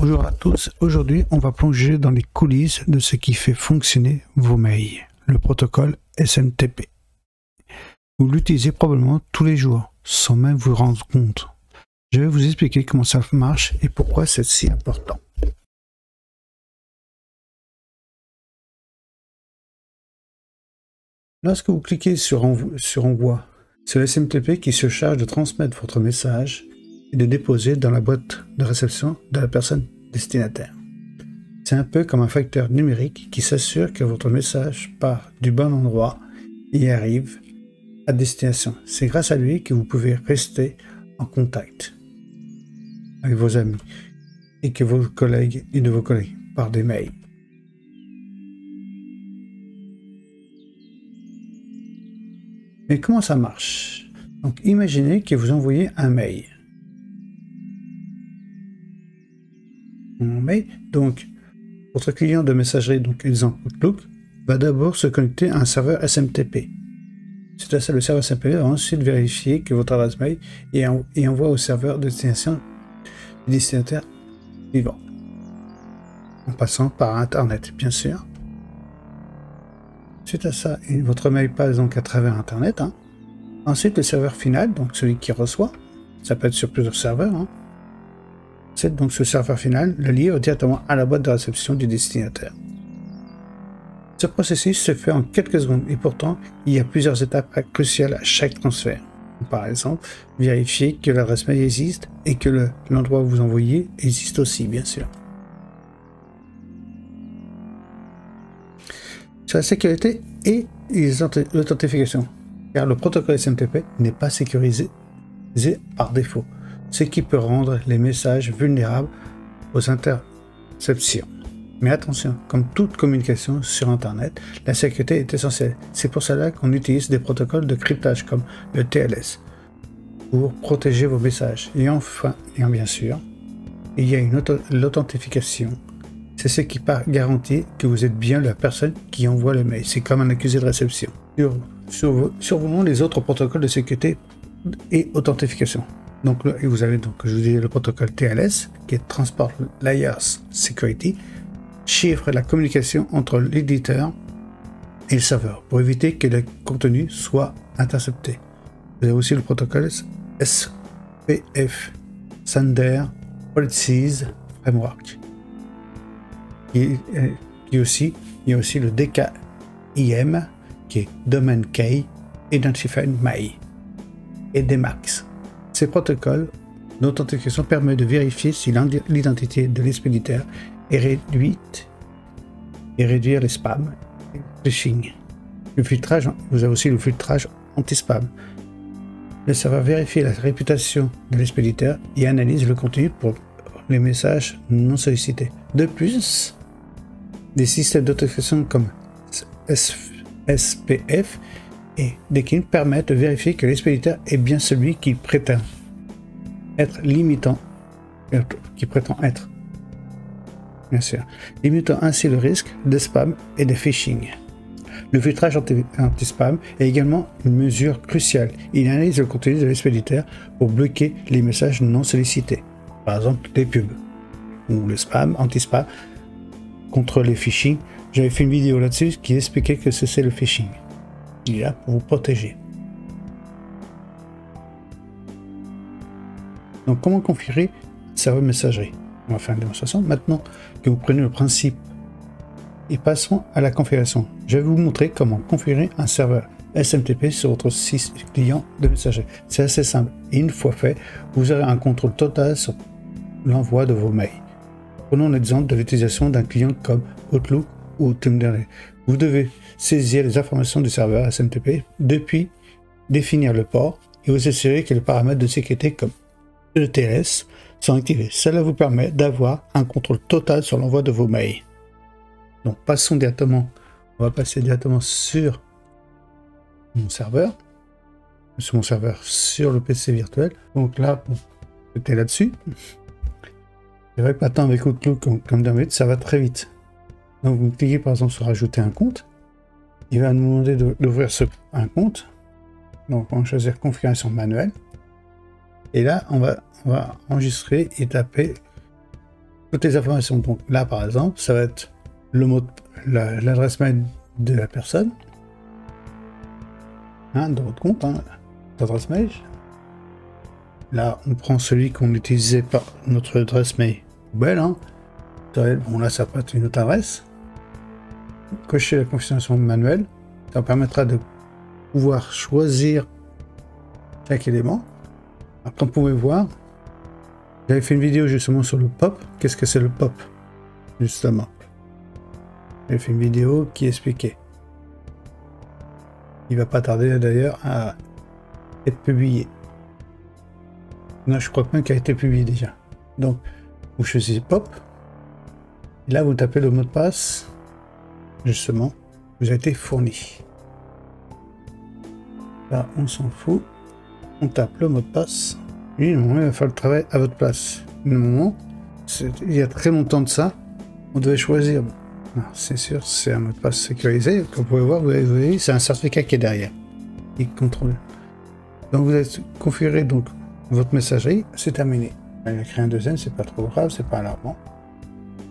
Bonjour à tous, aujourd'hui on va plonger dans les coulisses de ce qui fait fonctionner vos mails, le protocole SMTP. Vous l'utilisez probablement tous les jours, sans même vous rendre compte. Je vais vous expliquer comment ça marche et pourquoi c'est si important. Lorsque vous cliquez sur Envoi, c'est le SMTP qui se charge de transmettre votre message et de déposer dans la boîte de réception de la personne destinataire. C'est un peu comme un facteur numérique qui s'assure que votre message part du bon endroit et arrive à destination. C'est grâce à lui que vous pouvez rester en contact avec vos amis et que vos collègues et de vos collègues par des mails. Mais comment ça marche? Donc imaginez que vous envoyez un mail. Donc votre client de messagerie, donc exemple Outlook, va d'abord se connecter à un serveur SMTP. C'est à ça, le serveur SMTP va ensuite vérifier que votre adresse mail et envoie au serveur de destinataire suivant, en passant par Internet, bien sûr. Suite à ça, votre mail passe donc à travers Internet. Ensuite, le serveur final, donc celui qui reçoit, ça peut être sur plusieurs serveurs. C'est donc ce serveur final le livre directement à la boîte de réception du destinataire. Ce processus se fait en quelques secondes et pourtant, il y a plusieurs étapes cruciales à chaque transfert. Par exemple, vérifier que l'adresse mail existe et que l'endroit où vous envoyez existe aussi, bien sûr. Sur la sécurité et l'authentification, car le protocole SMTP n'est pas sécurisé par défaut, ce qui peut rendre les messages vulnérables aux interceptions. Mais attention, comme toute communication sur Internet, la sécurité est essentielle. C'est pour cela qu'on utilise des protocoles de cryptage comme le TLS pour protéger vos messages. Et enfin, bien sûr, il y a l'authentification. C'est ce qui garantit que vous êtes bien la personne qui envoie le mail. C'est comme un accusé de réception. Survolons les autres protocoles de sécurité et authentification. Donc vous avez donc, je vous dis, le protocole TLS, qui est Transport Layer Security, chiffre la communication entre l'éditeur et le serveur pour éviter que le contenu soit intercepté. Vous avez aussi le protocole SPF, Sender Policies Framework. Il y a aussi le DKIM, qui est Domain Key Identified Mail, et DMAX. Ces protocoles d'authentification permettent de vérifier si l'identité de l'expéditeur est réduite et réduire les spams et le phishing. Le filtrage, vous avez aussi le filtrage anti-spam. Le serveur vérifie la réputation de l'expéditeur et analyse le contenu pour les messages non sollicités. De plus, des systèmes d'authentification comme SPF et DKIM permettent de vérifier que l'expéditeur est bien celui qui prétend être, bien sûr, limitant ainsi le risque de spam et de phishing. Le filtrage anti-spam est également une mesure cruciale. Il analyse le contenu de l'expéditeur pour bloquer les messages non sollicités, par exemple des pubs ou le spam, anti-spam contre les phishing. J'avais fait une vidéo là-dessus qui expliquait que c'est le phishing. Il est là pour vous protéger. Donc comment configurer un serveur messagerie? On va faire une démonstration. Maintenant que vous prenez le principe et passons à la configuration. Je vais vous montrer comment configurer un serveur SMTP sur votre site client de messagerie. C'est assez simple. Et une fois fait, vous aurez un contrôle total sur l'envoi de vos mails. Prenons l'exemple de l'utilisation d'un client comme Outlook ou TeamDR. Vous devez saisir les informations du serveur SMTP depuis définir le port et vous assurer que les paramètres de sécurité comme le TLS sont activés. Cela vous permet d'avoir un contrôle total sur l'envoi de vos mails. Donc on va passer directement sur mon serveur, sur le PC virtuel. Donc là, c'était là-dessus. C'est vrai que maintenant avec Outlook, comme d'habitude, ça va très vite. Donc vous cliquez par exemple sur ajouter un compte. Il va nous demander d'ouvrir un compte. Donc on va choisir configuration manuelle. Et là, on va enregistrer et taper toutes les informations. Donc là, par exemple, ça va être le mot, l'adresse mail de la personne, hein, de votre compte, hein, l'adresse mail. Là, on prend celui qu'on utilisait par notre adresse mail poubelle. Hein. Bon, là, ça peut être une autre adresse. Cocher la configuration manuelle. Ça permettra de pouvoir choisir chaque élément. Alors, comme vous pouvez voir, j'avais fait une vidéo justement sur le POP. Qu'est-ce que c'est le POP? Justement. J'ai fait une vidéo qui expliquait. Il va pas tarder d'ailleurs à être publié. Non, je crois même qu'il a été publié déjà. Donc, vous choisissez POP. Et là, vous tapez le mot de passe. Justement, vous a été fourni. Là, on s'en fout. On tape le mot de passe. Et normalement, il va faire le travail à votre place. Normalement, il y a très longtemps de ça, on devait choisir. C'est sûr, c'est un mot de passe sécurisé. Comme vous pouvez voir, vous voyez, c'est un certificat qui est derrière. Il contrôle. Donc, vous êtes configuré donc votre messagerie, c'est terminé. Il a créé un deuxième, c'est pas trop grave, c'est pas alarmant.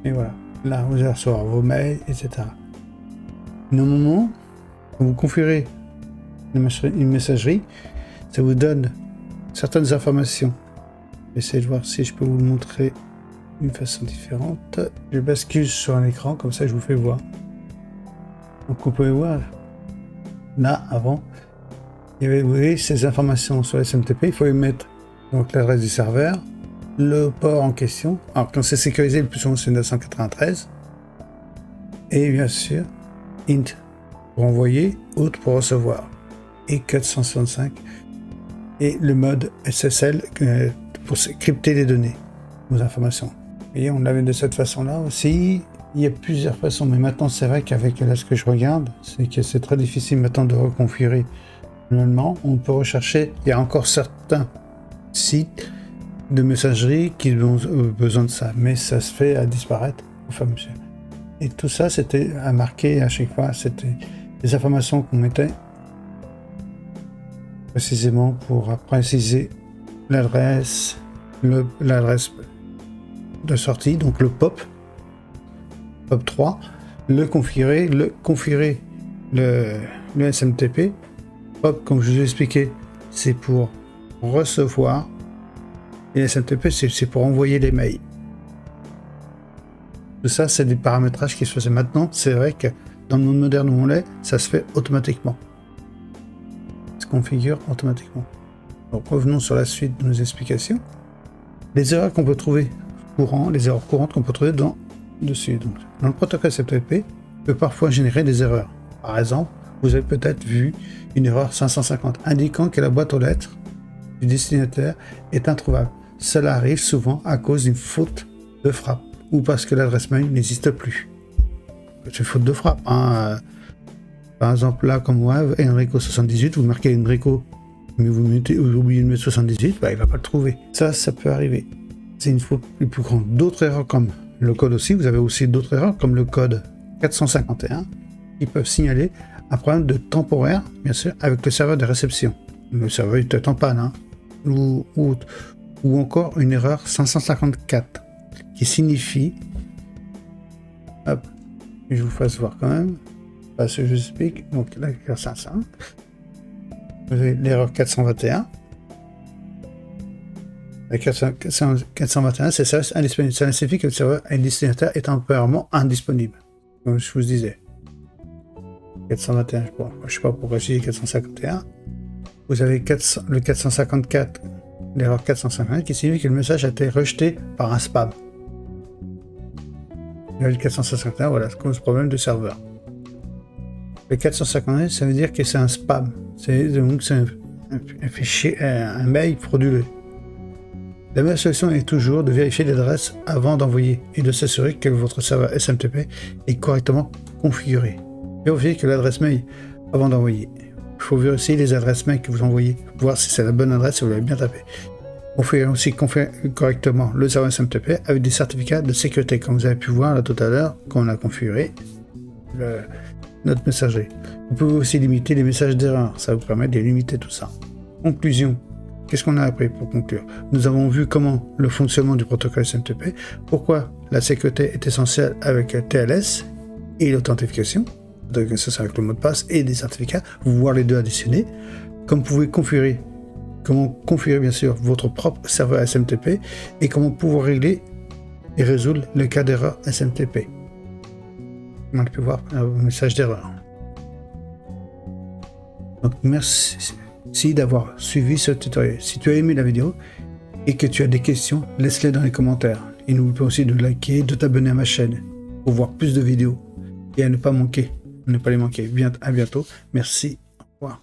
Et voilà. Là, vous allez recevoir vos mails, etc. Normalement, quand vous configurez une messagerie, ça vous donne certaines informations. Essayez de voir si je peux vous le montrer d'une façon différente. Je bascule sur un écran, comme ça je vous fais voir. Donc vous pouvez voir, là, avant, il y avait, vous voyez, ces informations sur SMTP, il faut y mettre donc l'adresse du serveur, le port en question. Alors quand c'est sécurisé, le plus souvent c'est 993. Et bien sûr, int pour envoyer, out pour recevoir. Et 465. Et le mode SSL pour crypter les données, vos informations. Et on l'avait de cette façon-là aussi. Il y a plusieurs façons, mais maintenant c'est vrai qu'avec là ce que je regarde, c'est que c'est très difficile maintenant de reconfigurer manuellement. On peut rechercher, il y a encore certains sites de messagerie qui ont besoin de ça, mais ça se fait à disparaître au fur et à mesure. Et tout ça, c'était à marquer à chaque fois, c'était des informations qu'on mettait précisément pour préciser l'adresse, l'adresse de sortie, donc le POP 3, le configurer, le SMTP. POP, comme je vous ai expliqué, c'est pour recevoir, et SMTP, c'est pour envoyer les mails. Tout ça, c'est des paramétrages qui se faisaient maintenant. C'est vrai que dans le monde moderne où on l'est, ça se fait automatiquement. Ça se configure automatiquement. Donc revenons sur la suite de nos explications. Les erreurs qu'on peut trouver les erreurs courantes qu'on peut trouver dessus. Donc, dans le protocole SMTP, peut parfois générer des erreurs. Par exemple, vous avez peut-être vu une erreur 550 indiquant que la boîte aux lettres du destinataire est introuvable. Cela arrive souvent à cause d'une faute de frappe ou parce que l'adresse mail n'existe plus. C'est une faute de frappe. Hein. Par exemple, là, comme moi, Enrico78, vous marquez Enrico, mais vous oubliez de mettre 78, bah, il ne va pas le trouver. Ça peut arriver. C'est une faute plus grande. D'autres erreurs comme le code aussi, vous avez aussi d'autres erreurs comme le code 451 qui peuvent signaler un problème de temporaire, bien sûr, avec le serveur de réception. Le serveur est peut-être en panne, hein, ou encore une erreur 554 qui signifie, hop, je vous fasse voir quand même, parce que je vous explique, donc là, 500, vous avez l'erreur 421, la 421, c'est ça, indisponible. Ça signifie que le serveur et le destinataire est temporairement indisponible, comme je vous disais. 421, bon, je ne sais pas pourquoi j'ai dit 451. Vous avez le 454, l'erreur 451, qui signifie que le message a été rejeté par un spam. Le 451, voilà, ça cause problème de serveur. Le 451, ça veut dire que c'est un spam. C'est un fichier, un mail frauduleux. La meilleure solution est toujours de vérifier l'adresse avant d'envoyer et de s'assurer que votre serveur SMTP est correctement configuré. Vérifiez que l'adresse mail avant d'envoyer. Il faut vérifier les adresses mail que vous envoyez, voir si c'est la bonne adresse, si vous l'avez bien tapé. Configurez aussi correctement le serveur SMTP avec des certificats de sécurité, comme vous avez pu voir là tout à l'heure, quand on a configuré notre messagerie. Vous pouvez aussi limiter les messages d'erreur, ça vous permet de limiter tout ça. Conclusion, qu'est-ce qu'on a appris pour conclure? Nous avons vu comment le fonctionnement du protocole SMTP, pourquoi la sécurité est essentielle avec TLS et l'authentification, donc ça c'est avec le mot de passe et des certificats, voire les deux additionnés, comme vous pouvez configurer, comment configurer bien sûr votre propre serveur SMTP et comment pouvoir régler et résoudre le cas d'erreur SMTP. On peut voir un message d'erreur. Donc merci d'avoir suivi ce tutoriel. Si tu as aimé la vidéo et que tu as des questions, laisse-les dans les commentaires. Et n'oublie pas aussi de liker, de t'abonner à ma chaîne pour voir plus de vidéos et à ne pas les manquer. À bientôt. Merci. Au revoir.